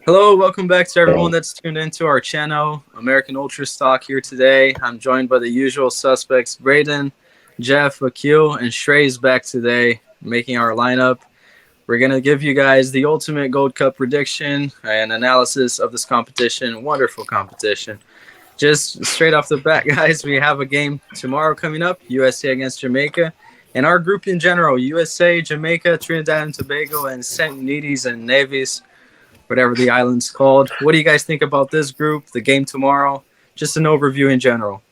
Hello, welcome back to everyone that's tuned into our channel, American Ultra Stock here today. I'm joined by the usual suspects, Braden, Jeff, Akil, and Shrey's back today, making our lineup. We're going to give you guys the ultimate Gold Cup prediction and analysis of this competition. Wonderful competition. Just straight off the bat, guys, we have a game tomorrow coming up, USA against Jamaica. And our group in general, USA, Jamaica, Trinidad and Tobago, and St. Neves and Nevis, whatever the island's called. What do you guys think about this group, the game tomorrow? Just an overview in general.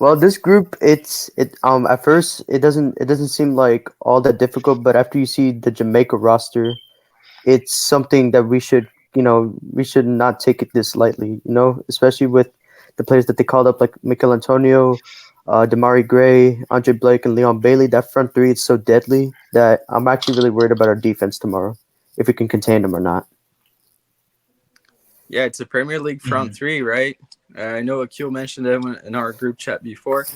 Well, this group, it at first it doesn't seem like all that difficult, but after you see the Jamaica roster, it's something that we should not take it this lightly, especially with the players that they called up like Mikel Antonio, Damari Gray, Andre Blake, and Leon Bailey. That front three is so deadly that I'm actually really worried about our defense tomorrow, if we can contain them or not. Yeah, it's a Premier League front three, right? I know Akil mentioned it in our group chat before.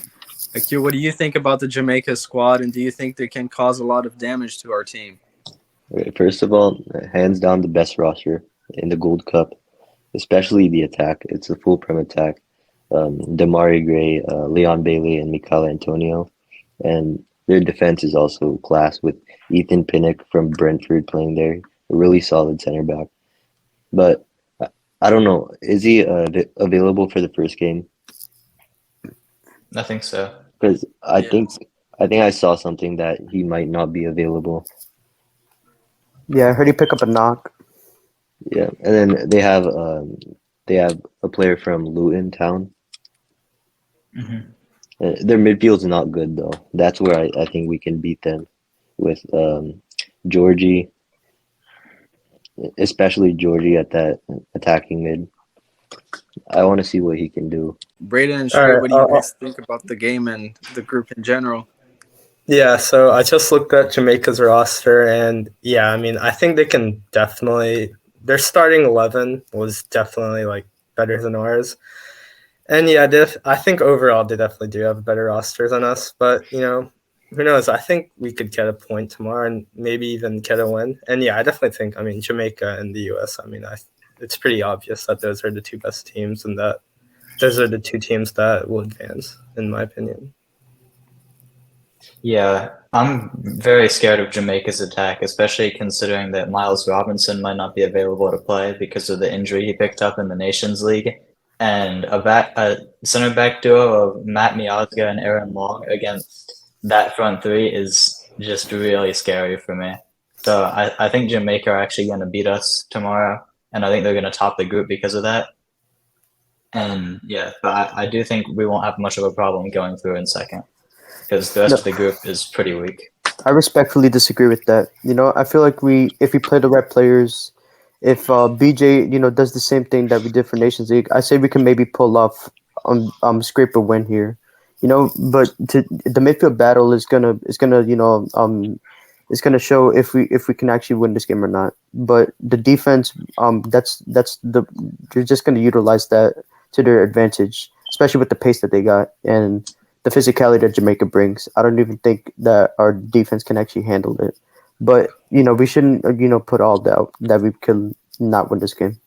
Akil, what do you think about the Jamaica squad, and do you think they can cause a lot of damage to our team? First of all, hands down the best roster in the Gold Cup, especially the attack. It's a full prem attack. Damari Gray, Leon Bailey, and Mikel Antonio. And their defense is also class with Ethan Pinnock from Brentford playing there. A really solid center back. But I don't know. Is he available for the first game? I think so. Because I think I saw something that he might not be available. Yeah, I heard he pick up a knock. Yeah, and then they have a player from Luton Town. Their midfield's not good though. That's where I think we can beat them with Georgie, especially Georgie at that attacking mid. I want to see what he can do. Braden and Shrey, what do you guys think about the game and the group in general? Yeah, so I just looked at Jamaica's roster, and yeah, I mean, I think they can definitely. Their starting 11 was definitely like better than ours, and yeah, I think overall they definitely do have a better roster than us. But who knows? I think we could get a point tomorrow, and maybe even get a win. And yeah, I definitely think. I mean, Jamaica and the US. I mean, it's pretty obvious that those are the two best teams, and that those are the two teams that will advance, in my opinion. Yeah, I'm very scared of Jamaica's attack, especially considering that Miles Robinson might not be available to play because of the injury he picked up in the Nations League. And a center back duo of Matt Miazga and Aaron Long against that front three is just really scary for me. So I think Jamaica are actually going to beat us tomorrow, and I think they're going to top the group because of that. And yeah, but I do think we won't have much of a problem going through in second, because the rest of the group is pretty weak. I respectfully disagree with that. I feel like if we play the right players, if BJ, does the same thing that we did for Nations League, I say we can maybe pull off, scrape a win here. But the midfield battle is gonna show if we can actually win this game or not. But the defense, they're just gonna utilize that to their advantage, especially with the pace that they got and the physicality that Jamaica brings. I don't even think that our defense can actually handle it. But, we shouldn't, put all doubt that we can not win this game.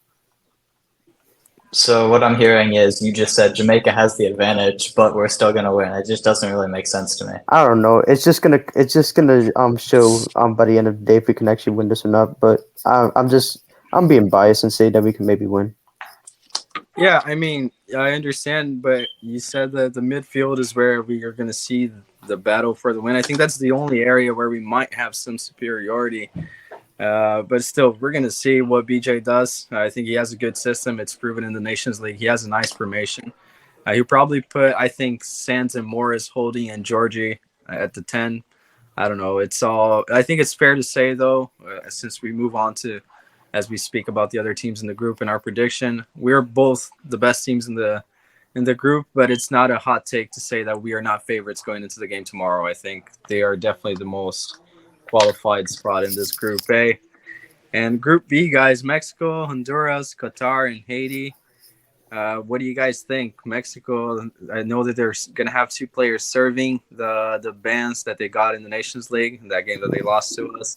So what I'm hearing is you just said Jamaica has the advantage, but we're still going to win. It just doesn't really make sense to me. I don't know. It's just gonna show by the end of the day if we can actually win this or not. But I'm being biased and say that we can maybe win. Yeah, I mean, I understand, but you said that the midfield is where we are going to see the battle for the win. I think that's the only area where we might have some superiority. But still, we're going to see what BJ does. I think he has a good system. It's proven in the Nations League. He has a nice formation. He'll probably put, I think, Sands and Morris, Holding, and Georgie at the 10. I don't know. I think it's fair to say, though, since we move on to, as we speak about the other teams in the group and our prediction, we're both the best teams in the group, but it's not a hot take to say that we are not favorites going into the game tomorrow. I think they are definitely the most qualified spot in this Group A. And Group B, guys, Mexico, Honduras, Qatar, and Haiti. What do you guys think? Mexico, I know that they're going to have two players serving the bans that they got in the Nations League, that game that they lost to us.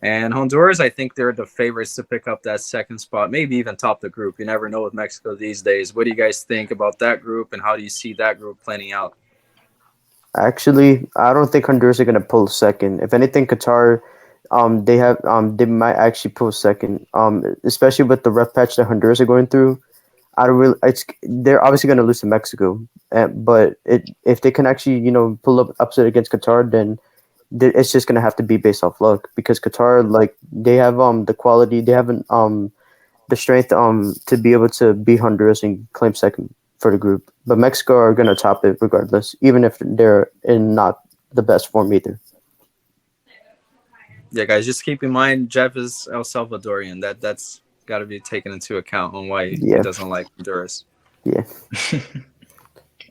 And Honduras, I think they're the favorites to pick up that second spot, maybe even top the group. You never know with Mexico these days. What do you guys think about that group, and how do you see that group planning out? Actually, I don't think Honduras are gonna pull second. If anything, Qatar, they might actually pull second. Especially with the rough patch that Honduras are going through. I don't really. They're obviously gonna lose to Mexico, but if they can actually pull up upset against Qatar, then it's just gonna have to be based off luck because Qatar, like, they have the quality, they have the strength to be able to beat Honduras and claim second for the group. But Mexico are gonna top it regardless, even if they're in not the best form either. Yeah, guys, just keep in mind Jeff is El Salvadorian. That's got to be taken into account on why he Yeah. doesn't like Honduras. Yeah.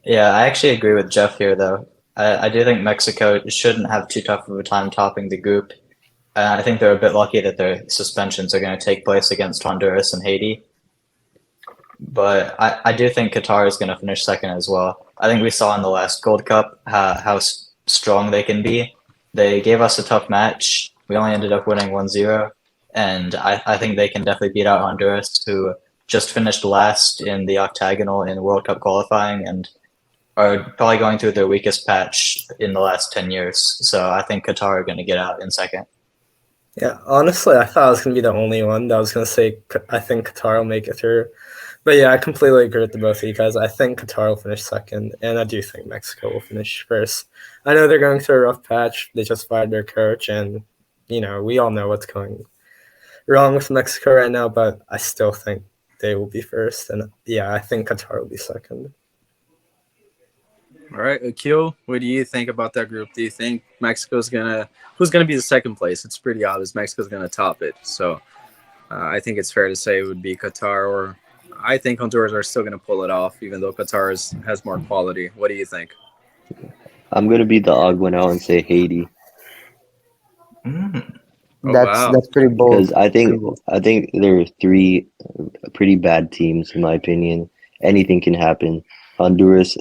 Yeah, I actually agree with Jeff here, though. I do think Mexico shouldn't have too tough of a time topping the group. I think they're a bit lucky that their suspensions are going to take place against Honduras and Haiti. But I do think Qatar is going to finish second as well. I think we saw in the last Gold Cup how strong they can be. They gave us a tough match. We only ended up winning 1-0. And I think they can definitely beat out Honduras, who just finished last in the octagonal in World Cup qualifying and are probably going through their weakest patch in the last 10 years. So I think Qatar are going to get out in second. Yeah, honestly, I thought I was going to be the only one that was going to say I think Qatar will make it through. But yeah, I completely agree with the both of you guys. I think Qatar will finish second, and I do think Mexico will finish first. I know they're going through a rough patch. They just fired their coach, and, we all know what's going wrong with Mexico right now, but I still think they will be first. And yeah, I think Qatar will be second. All right, Akil, what do you think about that group? Do you think who's gonna be the second place? It's pretty obvious Mexico's gonna top it. So I think it's fair to say it would be Qatar, or I think Honduras are still gonna pull it off, even though Qatar has more quality. What do you think? I'm gonna be the odd one out and say Haiti Oh, That's wow. that's pretty bold. because I Pretty think bold. I think there are three pretty bad teams in my opinion. Anything can happen. Honduras,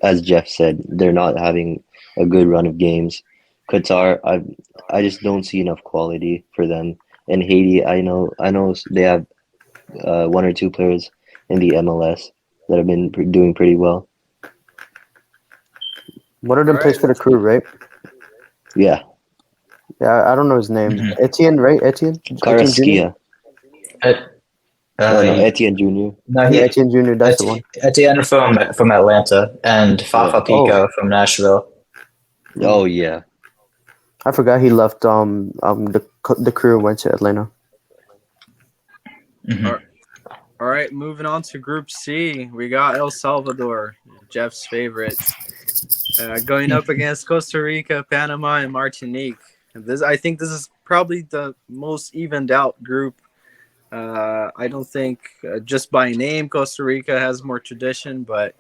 as Jeff said, they're not having a good run of games. Qatar, I just don't see enough quality for them. And Haiti, I know they have one or two players in the MLS that have been doing pretty well. One of them All plays right. for the crew, right? Yeah, Yeah, I don't know his name. Mhm. Etienne, right? Etienne Jr. Carrasquilla. No, Uh, Etienne Jr. no, Yeah, Etienne Jr. That's the one. Etienne from Atlanta and Yeah. Fafa Pico from Nashville. Oh yeah. I forgot he left. The crew went to Atlanta. Mhm. All right, moving on to Group C. We got El Salvador, Jeff's favorite, going up against Costa Rica, Panama, and Martinique. I think this is probably the most evened out group. I don't think just by name Costa Rica has more tradition, but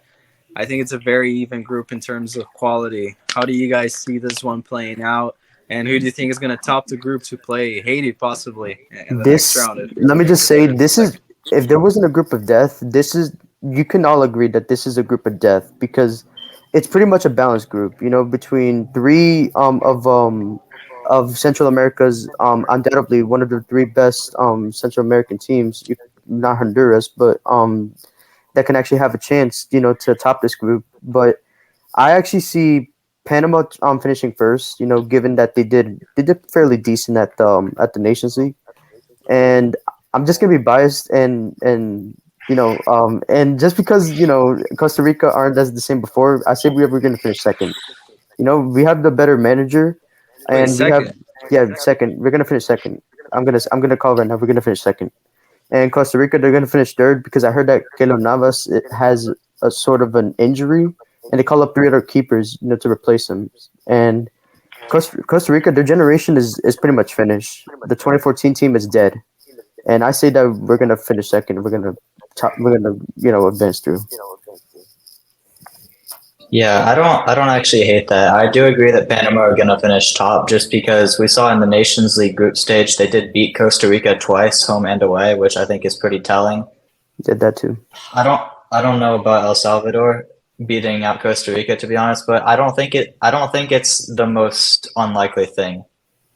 I think it's a very even group in terms of quality. How do you guys see this one playing out? And who do you think is going to top the group to play Haiti possibly in the next This, round? let me just say, this is, if there wasn't a group of death, you can all agree that this is a group of death because it's pretty much a balanced group, between three of Central America's undoubtedly one of the three best Central American teams, not Honduras, but that can actually have a chance, to top this group. But I actually see Panama finishing first, given that they did fairly decent at the Nations League, and I'm just gonna be biased and just because Costa Rica aren't as the same before, I say we're gonna finish second. We have the better manager, Wait, and we have second. second. We're gonna finish second. I'm gonna call right now. We're gonna finish second. And Costa Rica, they're gonna finish third because I heard that Kelo Navas has a sort of an injury, and they call up three other keepers, to replace him. And Costa Rica, their generation is pretty much finished. The 2014 team is dead, and I say that we're gonna finish second. We're gonna advance through. Yeah, I don't actually hate that. I do agree that Panama are going to finish top just because we saw in the Nations League group stage they did beat Costa Rica twice, home and away, which I think is pretty telling. Did that too. I don't know about El Salvador beating out Costa Rica, to be honest, but I don't think it's the most unlikely thing.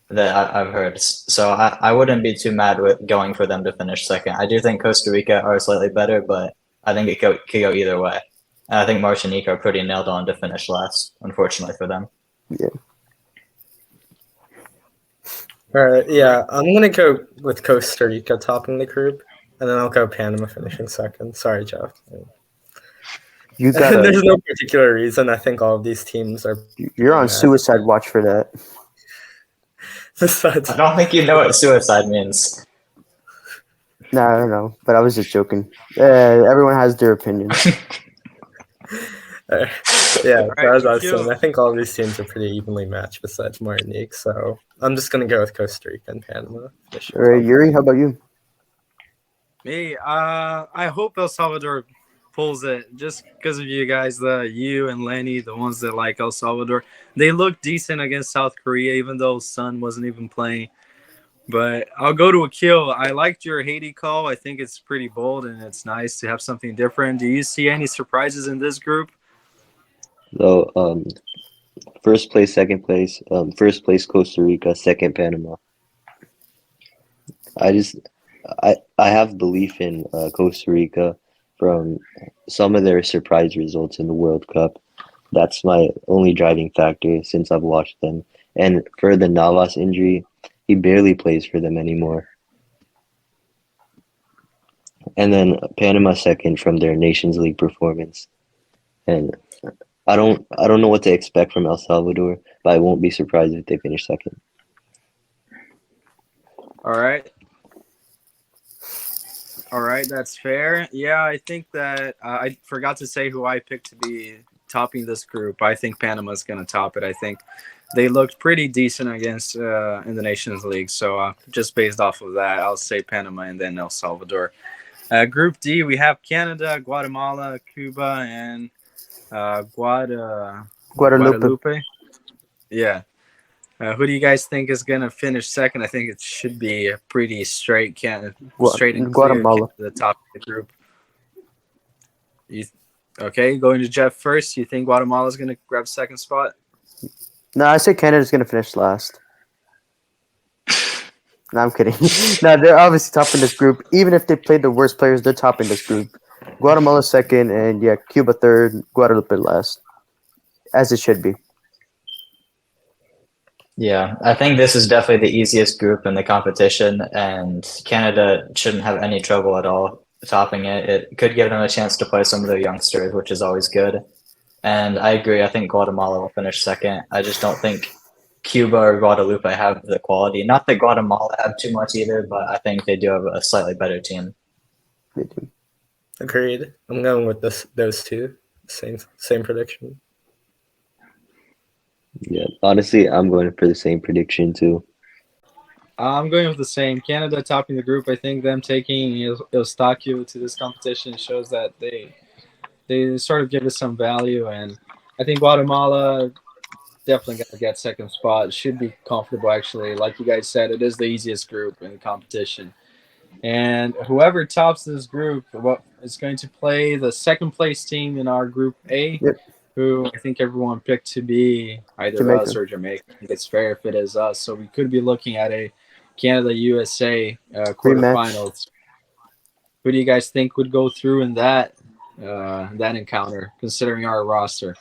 that I've heard. So I wouldn't be too mad with going for them to finish second. I do think Costa Rica are slightly better, but I think it could go either way. And I think Martinique are pretty nailed on to finish last, unfortunately for them. Yeah. All right, yeah, I'm gonna go with Costa Rica topping the group, and then I'll go Panama finishing second. Sorry, Jeff. You gotta. There's no particular reason. I think all of these teams are. You're on suicide watch for that. Besides, I don't think you know what suicide means. No, I don't know, but I was just joking. Everyone has their opinion. yeah, right, as I was Q. saying, I think all of these teams are pretty evenly matched besides Martinique. So I'm just gonna go with Costa Rica and Panama. All right, Yuri, how about you? Me, I hope El Salvador pulls it just because of you guys, you and Lenny, the ones that like El Salvador. They look decent against South Korea, even though Sun wasn't even playing. But I'll go to Akil. I liked your Haiti call. I think it's pretty bold and it's nice to have something different. Do you see any surprises in this group? So, first place, second place. First place Costa Rica, second Panama. I have belief in Costa Rica from some of their surprise results in the World Cup. That's my only driving factor since I've watched them. And for the Navas injury, he barely plays for them anymore. And then Panama second from their Nations League performance. And I don't know what to expect from El Salvador, but I won't be surprised if they finish second. All right. All right, that's fair. Yeah, I think that I forgot to say who I picked to be topping this group. I think Panama's going to top it. I think they looked pretty decent against in the Nations League. So just based off of that, I'll say Panama and then El Salvador. Group D, we have Canada, Guatemala, Cuba, and Guadalupe. Yeah. Who do you guys think is going to finish second? I think it should be a pretty straight and Guatemala. clear the top of the group. Okay, going to Jeff first. You think Guatemala is going to grab second spot? No, I say Canada's going to finish last. No, I'm kidding. No, they're obviously topping this group. Even if they played the worst players, they're topping this group. Guatemala second, and yeah, Cuba third, Guadalupe last. As it should be. Yeah, I think this is definitely the easiest group in the competition, and Canada shouldn't have any trouble at all topping it. It could give them a chance to play some of their youngsters, which is always good. And I agree. I think Guatemala will finish second. I just don't think Cuba or Guadalupe have the quality. Not that Guatemala have too much either, but I think they do have a slightly better team. They do. Agreed. I'm going with those two. Same prediction. Yeah, honestly, I'm going for the same prediction too. I'm going with the same. Canada topping the group. I think them taking Eustáquio to this competition shows that they sort of give us some value, and I think Guatemala definitely going to get second spot. Should be comfortable, actually. Like you guys said, it is the easiest group in the competition. And whoever tops this group is going to play the second place team in our Group A, who I think everyone picked to be either Jamaica. us or Jamaica. I think it's fair if it is us. So we could be looking at a Canada-USA quarterfinals. Who do you guys think would go through in that encounter, considering our roster?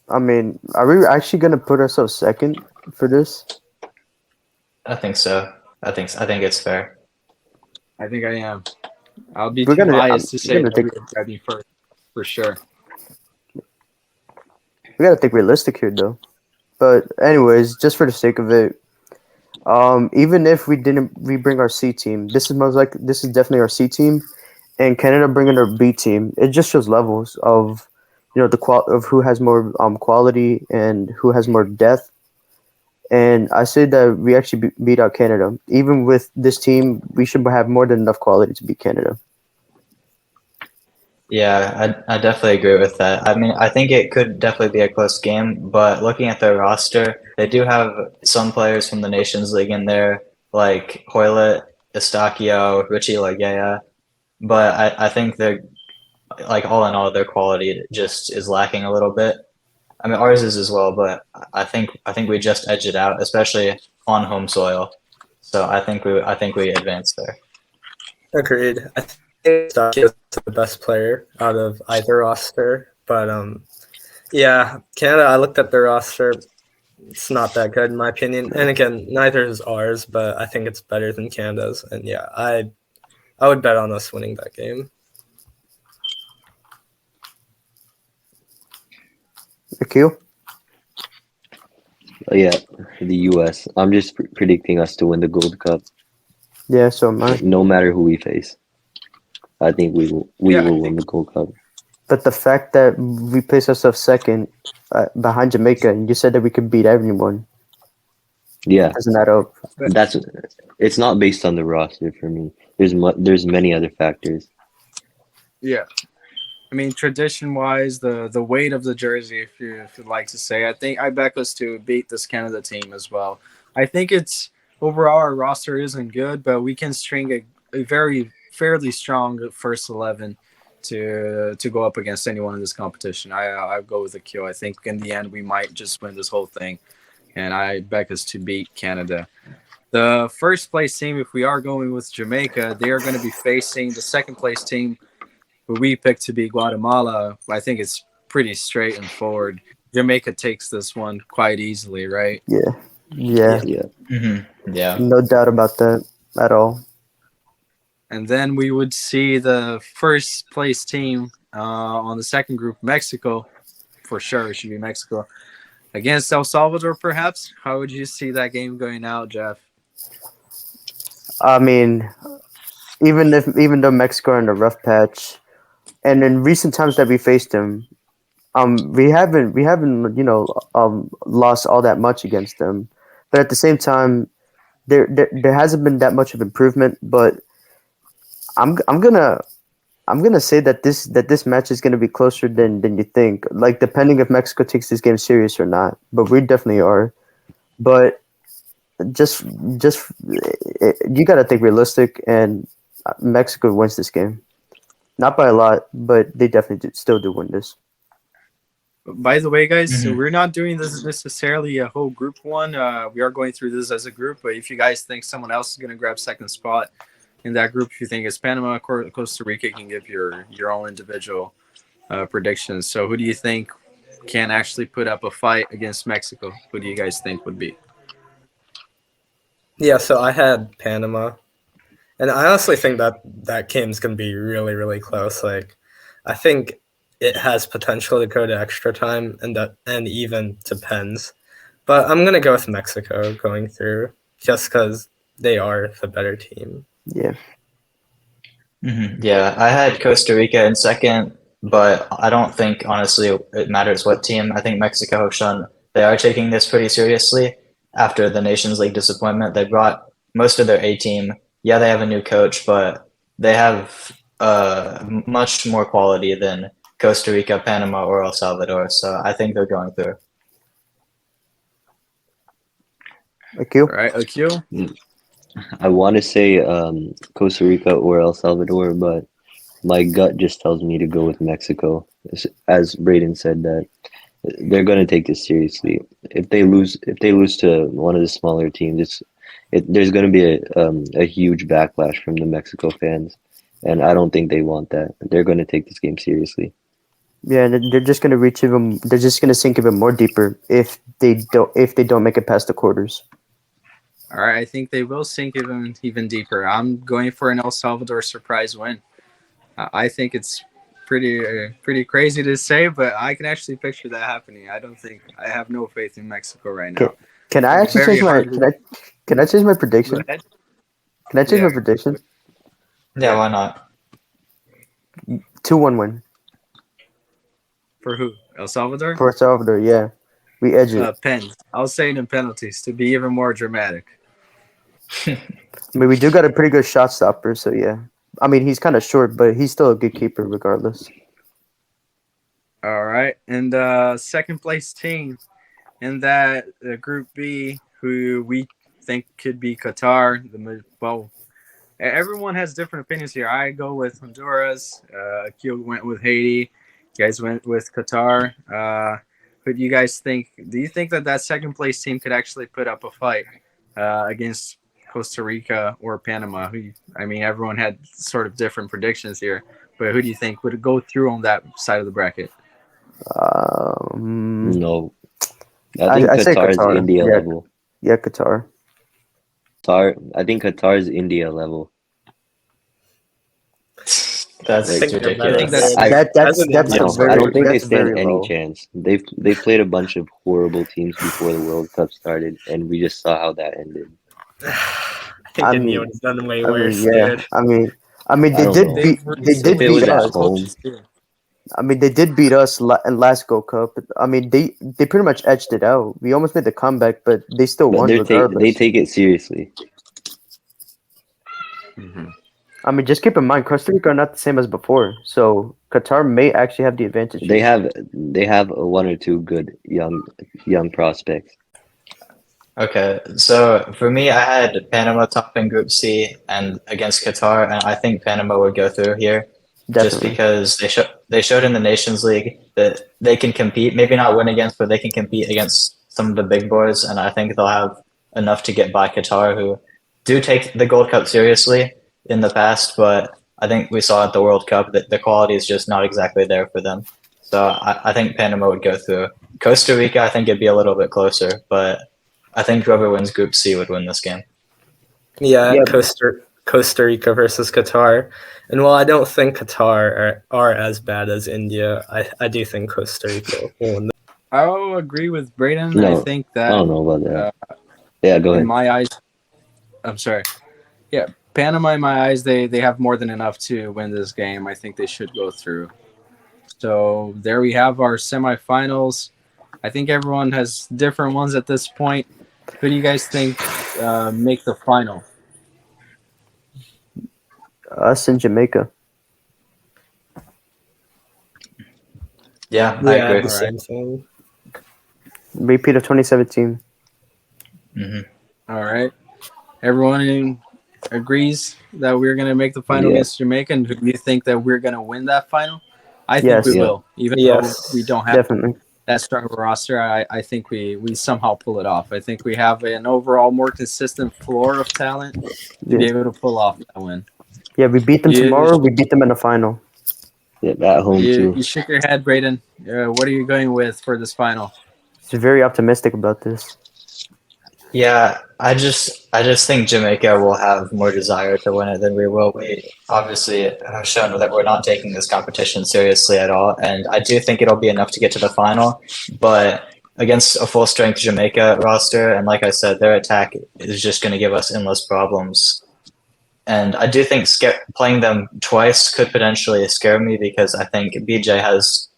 I mean, are we actually going to put ourselves second for this? I think so. I think it's fair. I think I am. I'll be biased to say that we're grabbing first, for sure. We got to think realistic here, though. But anyways, just for the sake of it, even if we bring our C team, this is definitely our C team, and Canada bringing their B team. It just shows levels of, of who has more quality and who has more depth. And I say that we actually beat out Canada. Even with this team, we should have more than enough quality to beat Canada. Yeah, I definitely agree with that. I mean, I think it could definitely be a close game, but looking at their roster, they do have some players from the Nations League in there, like Hoylett, Eustáquio, Richie Lagea. But I think they're, like, all in all, their quality just is lacking a little bit. I mean, ours is as well, but I think we just edge it out, especially on home soil. So I think we advance there. Agreed. I think Stuckey is the best player out of either roster, but yeah, Canada. I looked at their roster. It's not that good in my opinion. And again, neither is ours, but I think it's better than Canada's. And yeah, I would bet on us winning that game. Akil? Yeah, the U.S. I'm just predicting us to win the Gold Cup, Yeah, so am I. no matter who we face. I think we will Yeah, I win think- the Gold Cup. But the fact that we placed ourselves second behind Jamaica, and you said that we could beat everyone, Yeah, doesn't add up. it's not based on the roster for me. There's many other factors. Yeah. I mean, tradition-wise, the weight of the jersey, if you'd like to say, I back us to beat this Canada team as well. I think it's overall our roster isn't good, but we can string a very fairly strong first 11 to go up against anyone in this competition. I go with the Q. I think in the end we might just win this whole thing, and I back us to beat Canada. The first place team, if we are going with Jamaica, they are going to be facing the second place team who we picked to be Guatemala. I think it's pretty straight and forward. Jamaica takes this one quite easily, right? Yeah. Yeah. Yeah, Yeah. No doubt about that at all. And then we would see the first place team on the second group, Mexico, for sure. It should be Mexico against El Salvador, perhaps. How would you see that game going out, Jeff? I mean, even though Mexico are in a rough patch, and in recent times that we faced them, we haven't lost all that much against them. But at the same time, there hasn't been that much of improvement. But I'm gonna say that this match is gonna be closer than you think. Like, depending if Mexico takes this game serious or not. But we definitely are. But just you gotta think realistic, and Mexico wins this game. Not by a lot, but they definitely still do win this. By the way, guys, so Mhm. we're not doing this necessarily a whole group one. We are going through this as a group, but if you guys think someone else is going to grab second spot in that group, if you think it's Panama, Costa Rica, you can give your own individual predictions. So who do you think can actually put up a fight against Mexico? Who do you guys think would be? Yeah, so I had Panama, and I honestly think that game's gonna be really, really close. Like, I think it has potential to go to extra time and even to pens. But I'm gonna go with Mexico going through just because they are the better team. Yeah. Yeah, I had Costa Rica in second, but I don't think honestly it matters what team. I think Mexico have shown they are taking this pretty seriously after the Nations League disappointment. They brought most of their A team. Yeah, they have a new coach, but they have much more quality than Costa Rica, Panama, or El Salvador. So I think they're going through. Akil? All right, Akil? I want to say Costa Rica or El Salvador, but my gut just tells me to go with Mexico. As Braden said, that they're going to take this seriously. If they lose to one of the smaller teams, there's going to be a huge backlash from the Mexico fans, and I don't think they want that. They're going to take this game seriously. Yeah, they're just gonna reach even. They're just gonna sink even more deeper if they don't make it past the quarters. All right, I think they will sink even deeper. I'm going for an El Salvador surprise win. I think it's pretty crazy to say, but I can actually picture that happening. I have no faith in Mexico right now. Can I actually Very change my hard. can I change my Go prediction? ahead. Can I change Yeah. my prediction? Yeah, why not? 2-1 win For who? El Salvador? for El Salvador. Yeah, we edge it. Pens. I'll say it in penalties to be even more dramatic. I mean, we do got a pretty good shot stopper, so yeah. I mean, he's kind of short, but he's still a good keeper regardless. All right, and second place team in that Group B, who we think could be Qatar. Everyone has different opinions here. I go with Honduras. Akil went with Haiti. You guys went with Qatar. Who do you guys think? Do you think that second place team could actually put up a fight against Costa Rica or Panama? I mean, everyone had sort of different predictions here, but who do you think would go through on that side of the bracket? No, I think I say Qatar is Qatar. India Yeah, level. yeah, Qatar. I think Qatar is India level. That's Like, They're better, think ridiculous. that's dude. fair. That's As No, a I very don't think they that's stand very any low. chance. They played a bunch of horrible teams before the World Cup started, and we just saw how that ended. I think I India mean, would have done way I mean, worse, yeah. dude. I mean, I don't know. They've they did If it recently beat was at us. changed home, coaches too. I mean, they did beat us in last Gold Cup. I mean, they pretty much edged it out. We almost made the comeback, but they still but won they regardless. take it seriously. Mhm. I mean, just keep in mind, Costa Rica are not the same as before, so Qatar may actually have the advantage They here. have one or two good young prospects. Okay, so for me, I had Panama top in Group C and against Qatar, and I think Panama would go through here just Definitely. because they showed in the Nations League that they can compete, maybe not win against, but they can compete against some of the big boys, and I think they'll have enough to get by Qatar, who do take the Gold Cup seriously in the past, but I think we saw at the World Cup that the quality is just not exactly there for them. So I think Panama would go through. Costa Rica, I think it'd be a little bit closer, but I think whoever wins Group C would win this game. Yeah, Yeah, Costa Rica versus Qatar. And while I don't think Qatar are as bad as India, I do think Costa Rica will win. I'll agree with Braden. I No, think I that don't know about that. uh, Yeah, go in ahead. my eyes, I'm sorry. Yeah, Panama in my eyes, they have more than enough to win this game. I think they should go through. So there we have our semifinals. I think everyone has different ones at this point. Who do you guys think make the final? us in Jamaica. Yeah, I Yeah, agree. the All right. same thing. Repeat of 2017. Hmm. All right. Everyone agrees that we're going to make the final Yeah, against Jamaica. And do you think that we're going to win that final? I think we Yes, yeah. will. Even though we Yes. don't have definitely. that strong of a roster, I think we somehow pull it off. I think we have an overall more consistent floor of talent to be Yeah, able to pull off that win. yeah. We beat them You, tomorrow. We beat them in the final. Yeah, at home you, too. you shook your head, Braden. What are you going with for this final? She's very optimistic about this. Yeah, I just think Jamaica will have more desire to win it than we will. We obviously have shown that we're not taking this competition seriously at all, and I do think it'll be enough to get to the final. But against a full strength Jamaica roster, and like I said, their attack is just going to give us endless problems. And I do think playing them twice could potentially scare me because I think BJ has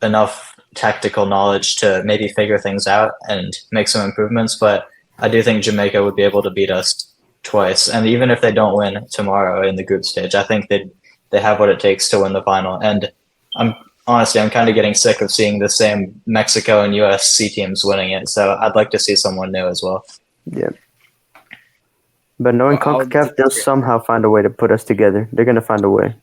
enough tactical knowledge to maybe figure things out and make some improvements. But I do think Jamaica would be able to beat us twice. And even if they don't win tomorrow in the group stage, I think they have what it takes to win the final. And I'm honestly I'm kind of getting sick of seeing the same Mexico and USC teams winning it. So I'd like to see someone new as well. Yeah. But knowing Well, I'll CONCACAF, they'll disagree. somehow find a way to put us together. They're gonna find a way.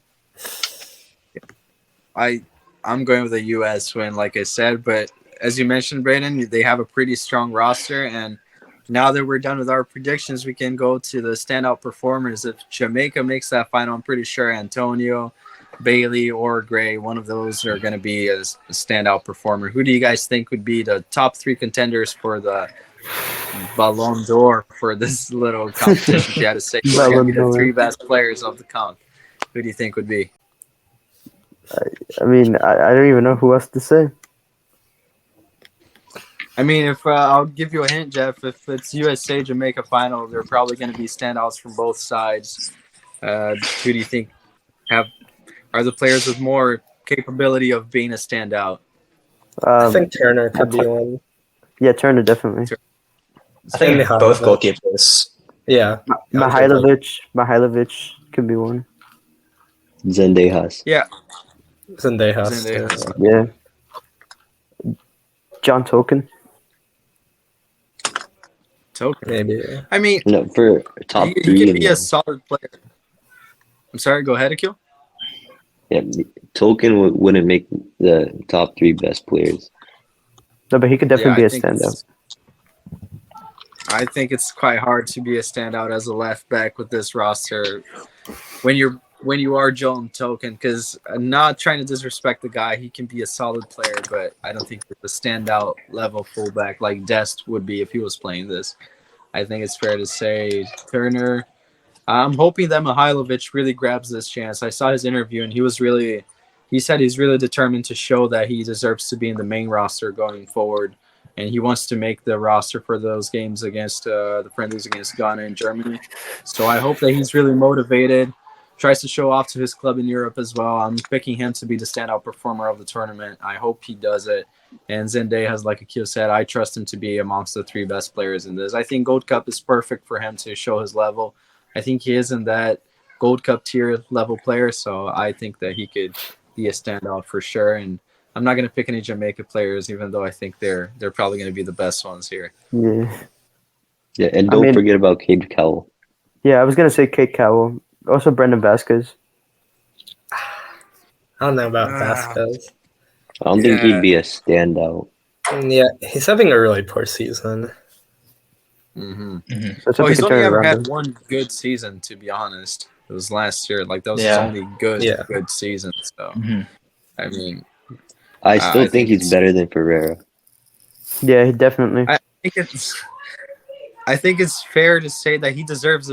I'm going with the U.S. win, like I said. But as you mentioned, Brandon, they have a pretty strong roster, and now that we're done with our predictions, we can go to the standout performers. If Jamaica makes that final, I'm pretty sure Antonio, Bailey, or Gray, one of those are going to be a standout performer. Who do you guys think would be the top three contenders for the Ballon d'Or for this little competition? If you had to say who are going to be the Ballon three d'Or. best players of the conc, who do you think would be? I mean, I don't even know who else to say. I mean, if I'll give you a hint, Jeff, if it's USA Jamaica final, they're probably going to be standouts from both sides. Who do you think are the players with more capability of being a standout? I think Turner I could be put- one. yeah, Turner definitely. I think And both Mihailovic. goalkeepers. Yeah. Mihailovic could be one. Zendejas. Yeah, Zendejas. Zendejas. Yeah. John Token. Token. Maybe. I mean, No, for top he three. can be a solid player. I'm sorry, go ahead, Akil. Yeah, Tolkien wouldn't make the top three best players. No, but he could definitely Yeah, be I a think standout. I think it's quite hard to be a standout as a left back with this roster when you are Joel Token. Because not trying to disrespect the guy, he can be a solid player, but I don't think the standout level fullback like Dest would be if he was playing this. I think it's fair to say Turner. I'm hoping that Mihailovic really grabs this chance. I saw his interview, and he said he's really determined to show that he deserves to be in the main roster going forward, and he wants to make the roster for those games against the friendlies against Ghana and Germany. So I hope that he's really motivated, tries to show off to his club in Europe as well. I'm picking him to be the standout performer of the tournament. I hope he does it. And Zende has, like Akil said, I trust him to be amongst the 3 best players in this. I think Gold Cup is perfect for him to show his level. I think he is in that Gold Cup tier level player, so I think that he could be a standout for sure. And I'm not going to pick any Jamaica players, even though I think they're probably going to be the best ones here. Yeah. Yeah, and don't forget about Cade Cowell. Yeah, I was gonna say Kate Cowell. Also Brendan Vasquez. I don't know about Vasquez. I don't think he'd be a standout. Yeah, he's having a really poor season. So He's only ever had one good season, to be honest. It was last year. Like, that was his only good season. So, I mean, I still think he's better than Ferreira. Yeah, definitely. I think it's fair to say that he deserves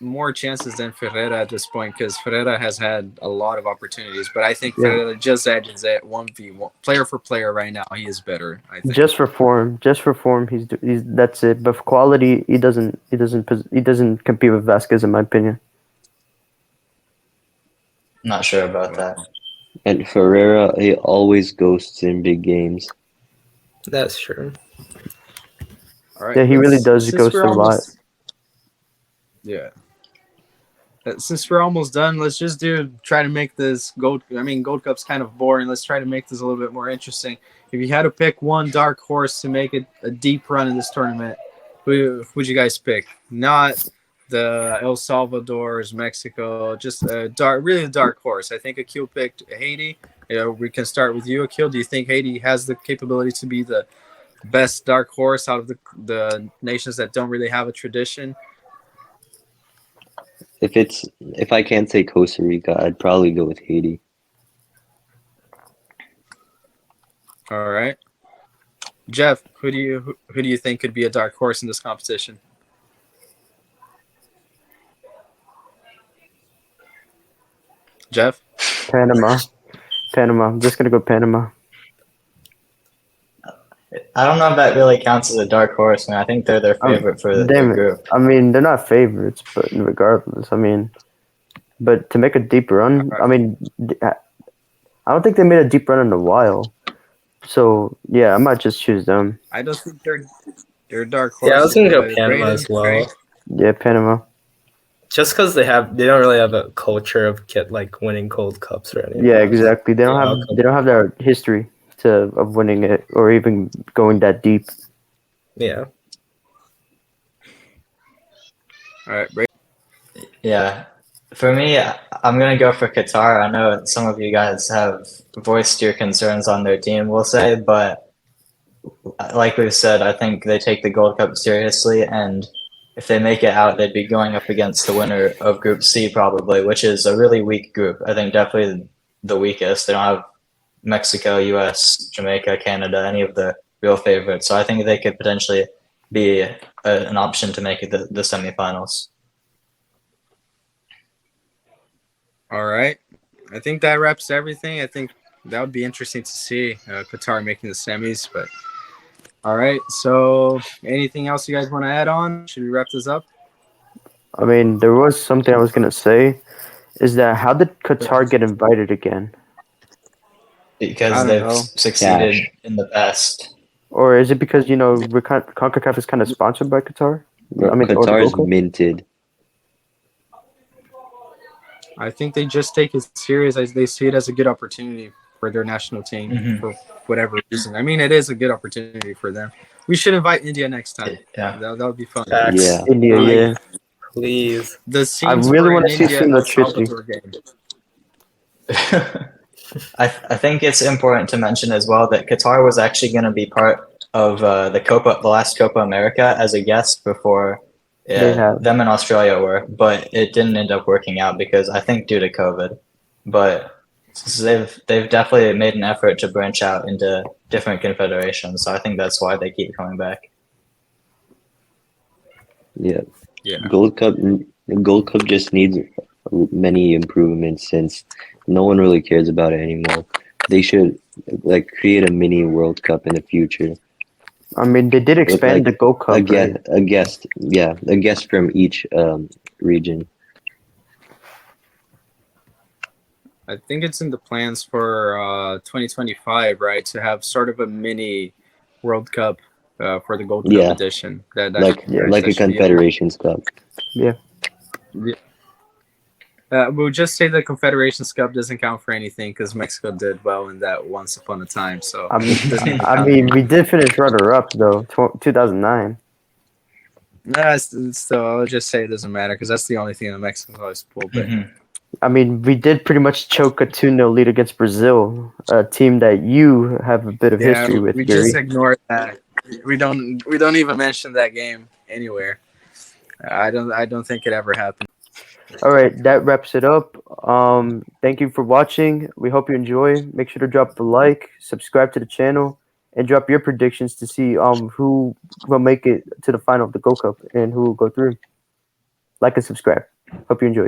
more chances than Ferreira at this point, because Ferreira has had a lot of opportunities. But I think Ferreira just edges it 1v1, player for player right now. He is better. I think. Just for form, he's that's it. But for quality, he doesn't compete with Vasquez, in my opinion. Not sure about that. And Ferreira, he always ghosts in big games. That's true. All right, yeah, he really does ghost a lot. Yeah. Since we're almost done, let's just try to make this Gold Cup's kind of boring. Let's try to make this a little bit more interesting. If you had to pick one dark horse to make it a deep run in this tournament, who would you guys pick? Not the El Salvador's, Mexico, just a dark horse. I think Akil picked Haiti. We can start with you, Akil. Do you think Haiti has the capability to be the best dark horse out of the nations that don't really have a tradition? If I can't say Costa Rica, I'd probably go with Haiti. All right, Jeff, who do you think could be a dark horse in this competition? Jeff? Panama. I'm just gonna go Panama. I don't know if that really counts as a dark horse, man. I think they're their favorite for the group. I mean, they're not favorites, but regardless, but to make a deep run, I don't think they made a deep run in a while. So yeah, I might just choose them. I don't think they're dark horse. Yeah, I was gonna go Panama as well. Right? Yeah, Panama. Just because they don't really have a culture of winning Gold Cups or anything. Yeah, exactly. They don't have that history of winning it or even going that deep. Yeah. All right, Brady. Yeah. For me, I'm going to go for Qatar. I know some of you guys have voiced your concerns on their team, we'll say, but like we've said, I think they take the Gold Cup seriously, and if they make it out, they'd be going up against the winner of Group C probably, which is a really weak group. I think definitely the weakest. They don't have Mexico, US, Jamaica, Canada, any of the real favorites. So I think they could potentially be an option to make it the semifinals. All right. I think that wraps everything. I think that would be interesting to see Qatar making the semis. But all right. So anything else you guys want to add on? Should we wrap this up? I mean, there was something I was going to say. Is that how did Qatar get invited again? Because they've succeeded in the past. Or is it because, CONCACAF is kind of sponsored by Qatar? Qatar is minted. I think they just take it serious. They see it as a good opportunity for their national team for whatever reason. I mean, it is a good opportunity for them. We should invite India next time. Yeah. That would be fun. Yeah. India, yeah. Please. The scenes I really want to see some electricity. I think it's important to mention as well that Qatar was actually going to be part of the last Copa America as a guest before They have. them and Australia were, but it didn't end up working out because I think due to COVID. But they've definitely made an effort to branch out into different confederations, so I think that's why they keep coming back. Yeah. Yeah. Gold Cup just needs many improvements since no one really cares about it anymore. They should like create a mini World Cup in the future. I mean, they did With expand the like Gold Cup, right? a guest from each region. I think it's in the plans for 2025, right? To have sort of a mini World Cup for the Gold Cup Yeah, edition. That like Yeah. like a should be able. Confederations Cup. Yeah. We'll just say the Confederations Cup doesn't count for anything because Mexico did well in that once upon a time. So I mean, it doesn't even I count. mean, we did finish runner-up though, 2009. Nah, still, I'll just say it doesn't matter because that's the only thing that Mexico always pulled. But I mean, we did pretty much choke a 2-0 lead against Brazil, a team that you have a bit of yeah, history with, we Yuri. just ignore that. We don't even mention that game anywhere. I don't think it ever happened. All right, that wraps it up. Thank you for watching. We hope you enjoy. Make sure to drop a like, subscribe to the channel, and drop your predictions to see who will make it to the final of the Gold Cup and who will go through. Like and subscribe. Hope you enjoy it.